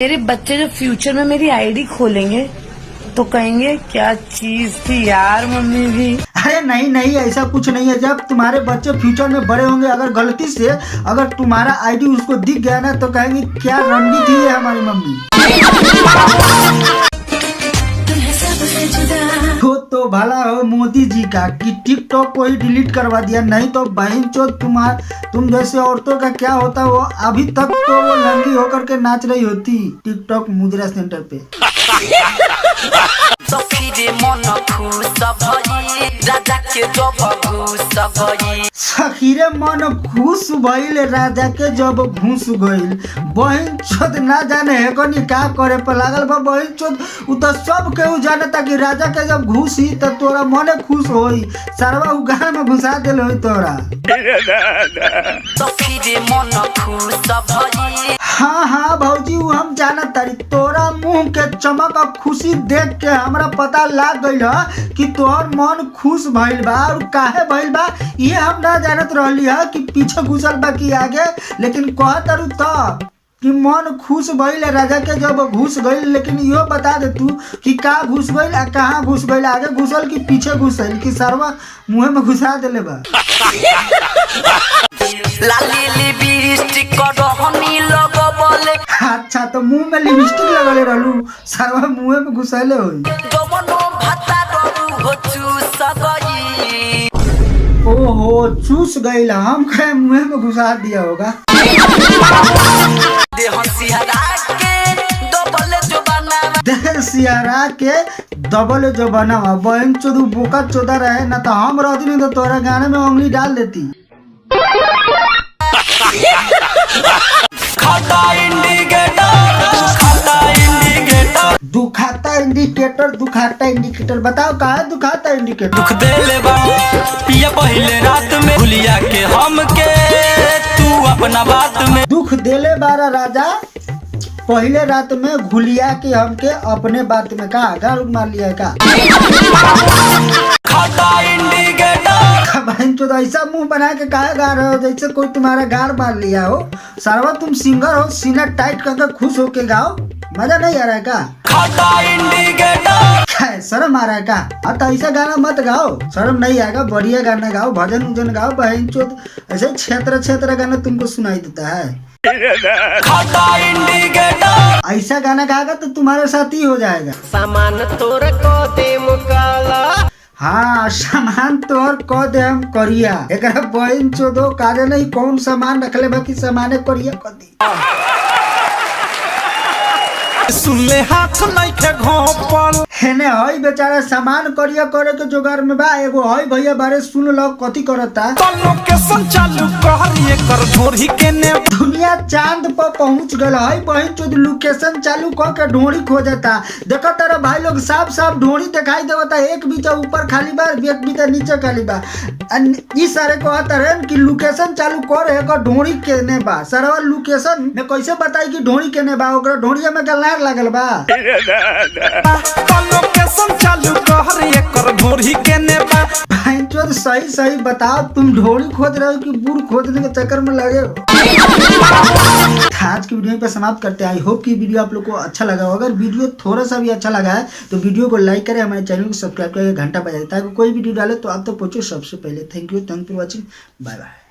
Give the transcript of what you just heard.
मेरे बच्चे जो फ्यूचर में मेरी आईडी खोलेंगे तो कहेंगे क्या चीज थी यार मम्मी भी। अरे नहीं नहीं, ऐसा कुछ नहीं है। जब तुम्हारे बच्चे फ्यूचर में बड़े होंगे, अगर गलती से अगर तुम्हारा आईडी उसको दिख गया ना तो कहेंगे क्या रणनी थी है हमारी मम्मी। तो भला हो मोदी जी का कि टिकटॉक को ही डिलीट करवा दिया, नहीं तो बहन चोद तुम जैसे औरतों का क्या होता वो अभी तक तो वो नंगी होकर के नाच रही होती टिकटॉक मुद्रा सेंटर पे। सखीरे मन खुश भइल राजा के जब घुस गइल। बहन चोद ना जाने है कनी का करे पर लागल बा। बहन चोद उ तो सब केहू जानता कि राजा के जब घुसी त तोरा मने खुश होई। सरवा उ गाय में घुसा देल होई तोरा। हाँ हाँ भौजी उ हम जानत तारी। तोरा मुंह के चमक और खुशी देख के हमरा पता लाग गइल कि तोहर मन खुश भइल बा। और काहे भइल बा ये हम ना जानत रहली है कि पीछे घुसल बा कि आगे, लेकिन कहत तारू तब कि मन खुश भइल राजा के जब घुस गइल। लेकिन इहो बता दे तू कि का घुस गइल आ कहाँ घुस गइल, आगे घुसल कि पीछे घुसल कि सरवा मुंह में घुसा देले बा। अच्छा तो मुंह में लिपस्टिक लगले रहलू, सरवा मुंह में घुसैले होई। ओहो चूस गइल, हम कहे मुंह में घुसा दिया होगा। सियारा के डबल जो बना बहन चोदू बोका चोदा रहे ना तो हम रहती नहीं तो तोरा गाने में उंगली डाल देती। दुखाता इंडिकेटर बताओ कहा है दुखाता इंडिकेटर। दुख देले बा पिया पहले रात में भूलिया के हम के तू अपना बात में। दुख देले बारा राजा पहले रात में घुलिया के हमके अपने बात में कहा गाड़ मार लिया का। खाता इंडिकेटर तो ऐसा मुंह बना के कहा गा रहे हो जैसे कोई तुम्हारा गाड़ मार लिया हो। सरवा तुम सिंगर हो, सीना टाइट करके खुश होके गाओ, मजा नहीं आ रहा है का। खाता इंडिकेटर शर्म आ रहा है का। अब तो ऐसा गाना मत गाओ, शर्म नहीं आएगा। बढ़िया गाना गाओ, भजन उजन गाओ। बहन चोद ऐसे क्षेत्र गाना तुमको सुनाई देता है। खाता इंडिकेटर ऐसा गाना गाएगा तो तुम्हारे साथ ही हो जाएगा। सामान तोर को दे मुकाला। हाँ सामान तोर को दे हम करिया। एक बहन चोदो काजे नहीं कौन सामान रखले बाकी सामाने करिया कर दी। सुन ले हाथ नहीं के घोपल हेने हई बेचारा सामान करिया करे के जोगार में बा। एगो हई भैया बारे सुन लो कथी करता। लोकेशन चालू कहरिए कर ढोरी के ने दुनिया चांद पर पहुंच गल है। बहन चोद लोकेशन चालू कर के ढोरी खोजता। देखो तेरा भाई लोग साफ साफ ढोरी दिखाई देवता। एक बीता ऊपर खाली बा, एक बीता नीचे खाली बा। इस सारे कहता रहे कि लोकेशन चालू कर है ढोरी केने बा। सरवा लोकेशन में कैसे बताई कि ढोरी केने बा, ओकरा ढोरिया में गलार लागल बा। लोकेशन चालू कहरिए कर ढोरी के ने बा। भाई चोद सही सही बताओ तुम ढोरी खोज रहे हो कि बुर खोजने के चक्कर में लगे हो। आज की वीडियो पे समाप्त करते हैं। आई होप कि वीडियो आप लोग को अच्छा लगा हो। अगर वीडियो थोड़ा सा भी अच्छा लगा है तो वीडियो को लाइक करें, हमारे चैनल को सब्सक्राइब करके घंटा बजाए ताकि कोई वीडियो डाले तो आप तक पहुंचे सबसे पहले। Thank you for watching, bye by.